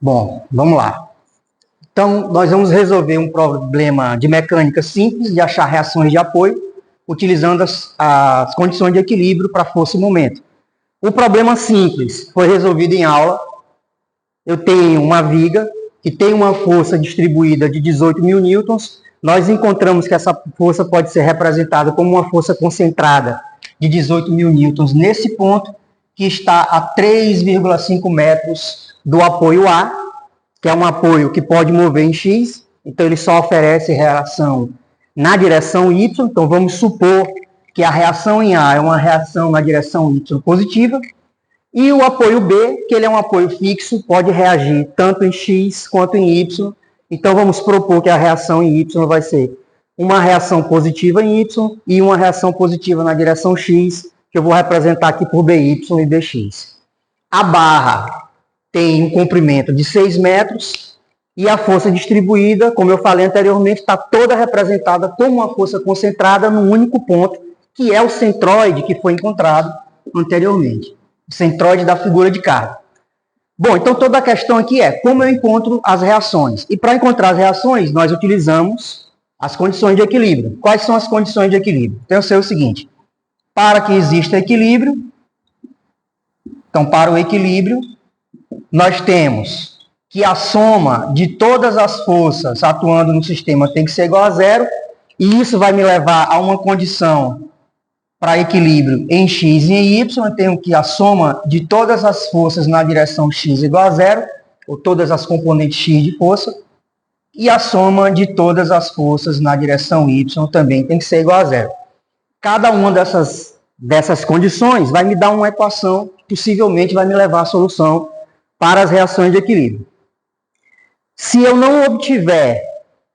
Bom, vamos lá. Então, nós vamos resolver um problema de mecânica simples, de achar reações de apoio, utilizando as condições de equilíbrio para força e momento. O problema simples foi resolvido em aula. Eu tenho uma viga que tem uma força distribuída de 18.000 newtons. Nós encontramos que essa força pode ser representada como uma força concentrada de 18.000 newtons nesse ponto, que está a 3,5 metros do apoio A, que é um apoio que pode mover em X, então ele só oferece reação na direção Y. Então vamos supor que a reação em A é uma reação na direção Y positiva, e o apoio B, que ele é um apoio fixo, pode reagir tanto em X quanto em Y. Então vamos propor que a reação em Y vai ser uma reação positiva em Y e uma reação positiva na direção X, que eu vou representar aqui por BY e BX. A barra tem um comprimento de 6 metros e a força distribuída, como eu falei anteriormente, está toda representada como uma força concentrada num único ponto, que é o centroide que foi encontrado anteriormente. O centroide da figura de carga. Bom, então toda a questão aqui é como eu encontro as reações. E para encontrar as reações, nós utilizamos as condições de equilíbrio. Quais são as condições de equilíbrio? Então eu sei o seguinte: para que exista equilíbrio, então para o equilíbrio, nós temos que a soma de todas as forças atuando no sistema tem que ser igual a zero, e isso vai me levar a uma condição para equilíbrio em X e em Y. Eu tenho que a soma de todas as forças na direção X igual a zero, ou todas as componentes X de força, e a soma de todas as forças na direção Y também tem que ser igual a zero. Cada uma dessas condições vai me dar uma equação que possivelmente vai me levar à solução para as reações de equilíbrio. Se eu não obtiver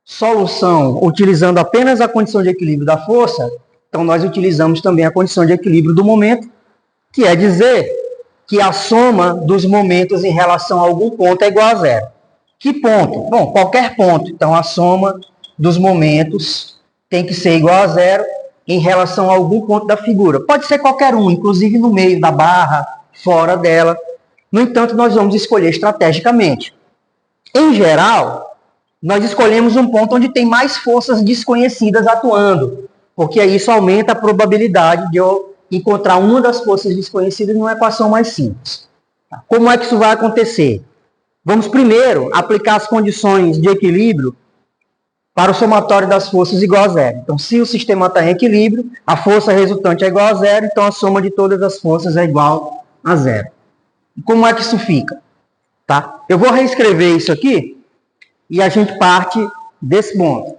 solução utilizando apenas a condição de equilíbrio da força, então nós utilizamos também a condição de equilíbrio do momento, que é dizer que a soma dos momentos em relação a algum ponto é igual a zero. Que ponto? Bom, qualquer ponto. Então a soma dos momentos tem que ser igual a zero em relação a algum ponto da figura. Pode ser qualquer um, inclusive no meio da barra, fora dela. No entanto, nós vamos escolher estrategicamente. Em geral, nós escolhemos um ponto onde tem mais forças desconhecidas atuando, porque isso aumenta a probabilidade de eu encontrar uma das forças desconhecidas numa equação mais simples. Como é que isso vai acontecer? Vamos primeiro aplicar as condições de equilíbrio para o somatório das forças igual a zero. Então, se o sistema está em equilíbrio, a força resultante é igual a zero, então a soma de todas as forças é igual a zero. Como é que isso fica? Tá? Eu vou reescrever isso aqui e a gente parte desse ponto.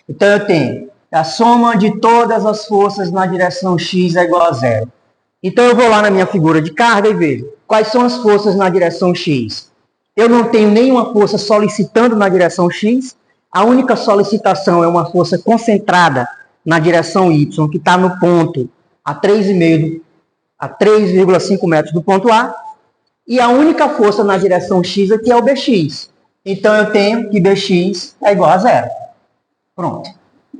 Então eu tenho a soma de todas as forças na direção X é igual a zero. Então eu vou lá na minha figura de carga e vejo quais são as forças na direção X. Eu não tenho nenhuma força solicitando na direção X. A única solicitação é uma força concentrada na direção Y, que está no ponto a 3,5 metros do ponto A. E a única força na direção X aqui é o BX. Então eu tenho que BX é igual a zero. Pronto.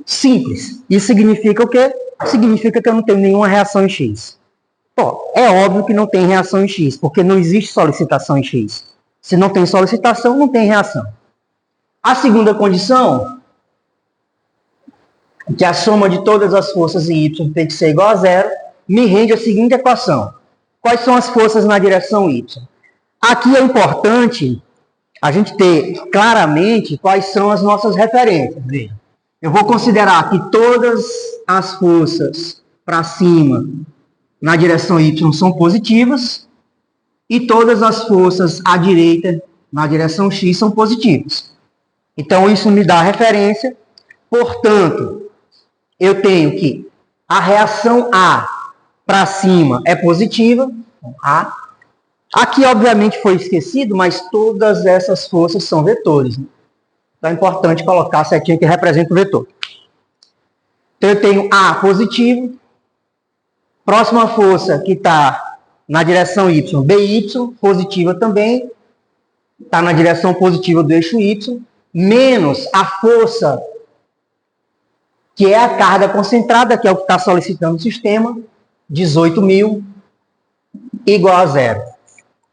Simples. Isso significa o quê? Significa que eu não tenho nenhuma reação em X. Pô, é óbvio que não tem reação em X, porque não existe solicitação em X. Se não tem solicitação, não tem reação. A segunda condição, que a soma de todas as forças em Y tem que ser igual a zero, me rende a seguinte equação. Quais são as forças na direção Y? Aqui é importante a gente ter claramente quais são as nossas referências. Veja, eu vou considerar que todas as forças para cima na direção Y são positivas e todas as forças à direita na direção X são positivas. Então isso me dá referência. Portanto, eu tenho que a reação A para cima é positiva. A. Aqui, obviamente, foi esquecido, mas todas essas forças são vetores. Então é importante colocar a setinha que representa o vetor. Então eu tenho A positivo. Próxima força que está na direção Y, BY, positiva também. Está na direção positiva do eixo Y. Menos a força que é a carga concentrada, que é o que está solicitando o sistema, 18.000, igual a zero.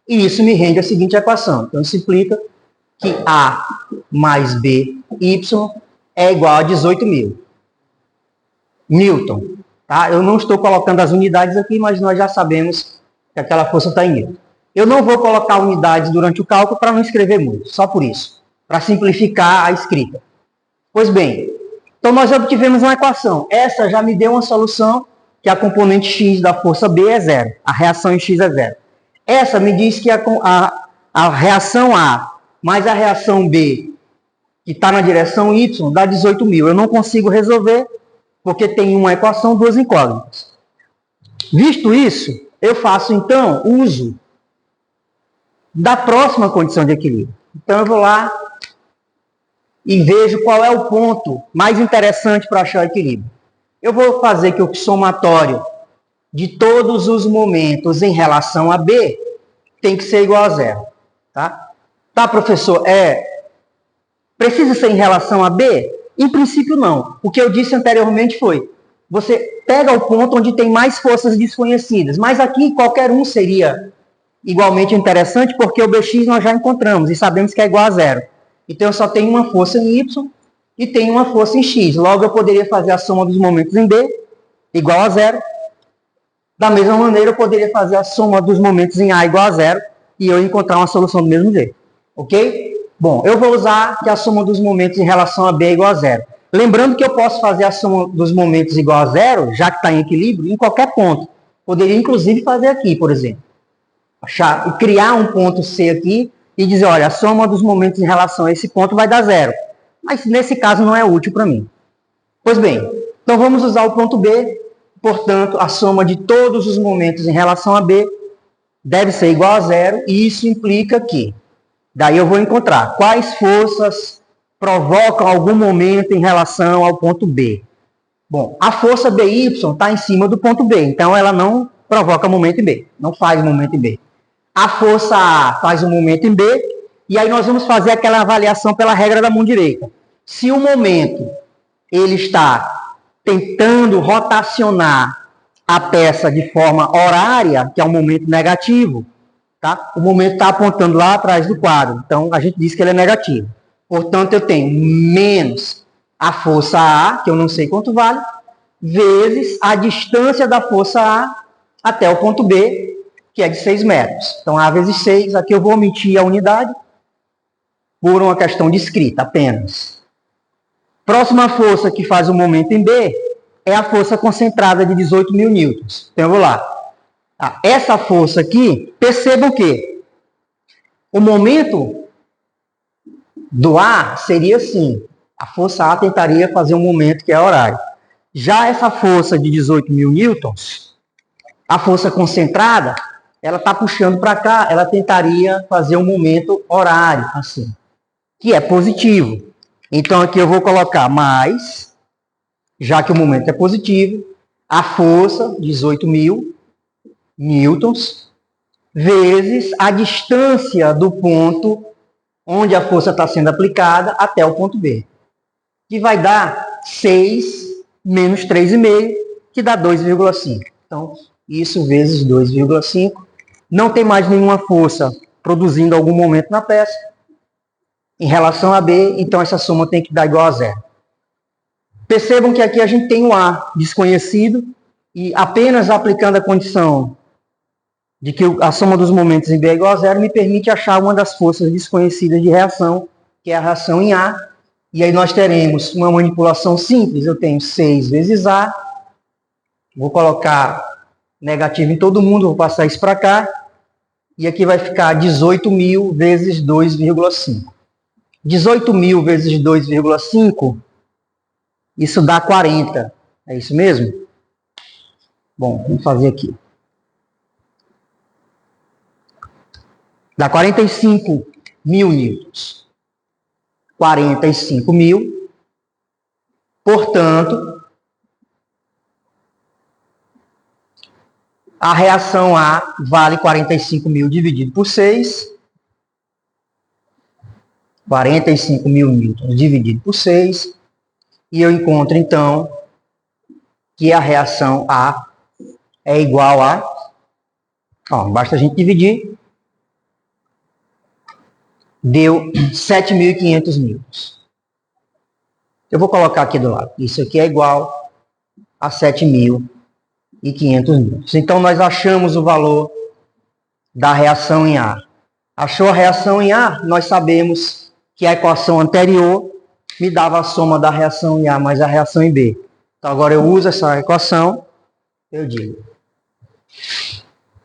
E isso me rende a seguinte equação. Então, isso implica que A mais B, Y, é igual a 18.000 Newton. Tá? Eu não estou colocando as unidades aqui, mas nós já sabemos que aquela força está em Newton. Eu não vou colocar unidades durante o cálculo para não escrever muito, só por isso, para simplificar a escrita. Pois bem, então nós obtivemos uma equação. Essa já me deu uma solução que a componente x da força B é zero, a reação em x é zero. Essa me diz que a reação A mais a reação B, que está na direção y, dá 18.000. Eu não consigo resolver, porque tem uma equação, duas incógnitas. Visto isso, eu faço, então, uso da próxima condição de equilíbrio. Então, eu vou lá e vejo qual é o ponto mais interessante para achar o equilíbrio. Eu vou fazer que o somatório de todos os momentos em relação a B tem que ser igual a zero. Tá, professor? Precisa ser em relação a B? Em princípio, não. O que eu disse anteriormente foi, você pega o ponto onde tem mais forças desconhecidas, mas aqui qualquer um seria igualmente interessante, porque o Bx nós já encontramos e sabemos que é igual a zero. Então, eu só tenho uma força em Y e tenho uma força em X. Logo, eu poderia fazer a soma dos momentos em B igual a zero. Da mesma maneira, eu poderia fazer a soma dos momentos em A igual a zero e eu encontrar uma solução do mesmo jeito. Ok? Bom, eu vou usar que a soma dos momentos em relação a B é igual a zero. Lembrando que eu posso fazer a soma dos momentos igual a zero, já que está em equilíbrio, em qualquer ponto. Poderia, inclusive, fazer aqui, por exemplo. Criar um ponto C aqui e dizer, olha, a soma dos momentos em relação a esse ponto vai dar zero. Mas, nesse caso, não é útil para mim. Pois bem, então vamos usar o ponto B. Portanto, a soma de todos os momentos em relação a B deve ser igual a zero, e isso implica que, daí eu vou encontrar quais forças provocam algum momento em relação ao ponto B. Bom, a força BY está em cima do ponto B, então ela não provoca momento em B, não faz momento em B. A força A faz um momento em B, e aí nós vamos fazer aquela avaliação pela regra da mão direita. Se o momento ele está tentando rotacionar a peça de forma horária, que é um momento negativo, tá? O momento está apontando lá atrás do quadro, então a gente diz que ele é negativo. Portanto, eu tenho menos a força A, que eu não sei quanto vale, vezes a distância da força A até o ponto B, que é de 6 metros. Então, A vezes 6, aqui eu vou omitir a unidade por uma questão de escrita apenas. Próxima força que faz o momento em B é a força concentrada de 18.000 newtons. Então, eu vou lá. Essa força aqui, percebam que o momento do A seria assim. A força A tentaria fazer um momento que é horário. Já essa força de 18.000 newtons, a força concentrada, ela está puxando para cá, ela tentaria fazer um momento horário, assim, que é positivo. Então, aqui eu vou colocar mais, já que o momento é positivo, a força, 18.000 newtons, vezes a distância do ponto onde a força está sendo aplicada até o ponto B, que vai dar 6 menos 3,5, que dá 2,5. Então, isso vezes 2,5. Não tem mais nenhuma força produzindo algum momento na peça em relação a B, então essa soma tem que dar igual a zero. Percebam que aqui a gente tem o A desconhecido e apenas aplicando a condição de que a soma dos momentos em B é igual a zero me permite achar uma das forças desconhecidas de reação, que é a reação em A. E aí nós teremos uma manipulação simples. Eu tenho 6 vezes A. Vou colocar negativo em todo mundo, vou passar isso para cá. E aqui vai ficar 18.000 vezes 2,5. 18.000 vezes 2,5, isso dá 40. É isso mesmo? Bom, vamos fazer aqui. Dá 45.000 newtons. 45.000. Portanto, a reação A vale 45.000 dividido por 6. 45.000 newtons dividido por 6. E eu encontro, então, que a reação A é igual a... basta a gente dividir. deu 7.500 newtons. Eu vou colocar aqui do lado. Isso aqui é igual a 7.500 newtons. Então, nós achamos o valor da reação em A. Achou a reação em A? Nós sabemos que a equação anterior me dava a soma da reação em A mais a reação em B. Então, agora eu uso essa equação, eu digo.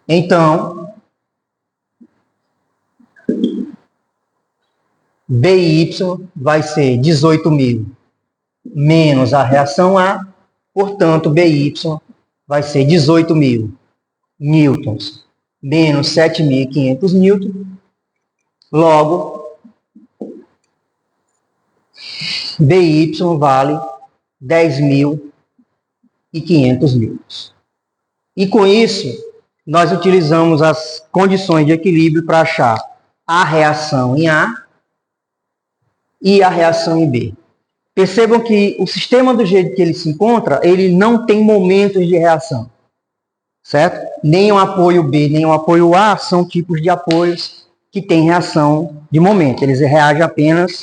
Então, BY vai ser 18.000 menos a reação A, portanto, BY vai ser 18.000 newtons menos 7.500 newtons. Logo, BY vale 10.500 newtons. E com isso, nós utilizamos as condições de equilíbrio para achar a reação em A e a reação em B. Percebam que o sistema, do jeito que ele se encontra, ele não tem momentos de reação, certo? Nem o apoio B, nem o apoio A são tipos de apoios que têm reação de momento. Eles reagem apenas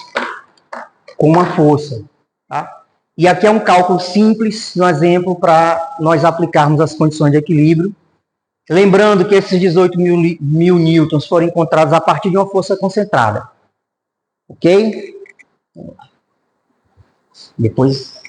com uma força, tá? E aqui é um cálculo simples, um exemplo para nós aplicarmos as condições de equilíbrio. Lembrando que esses 18.000 newtons foram encontrados a partir de uma força concentrada. Ok? Depois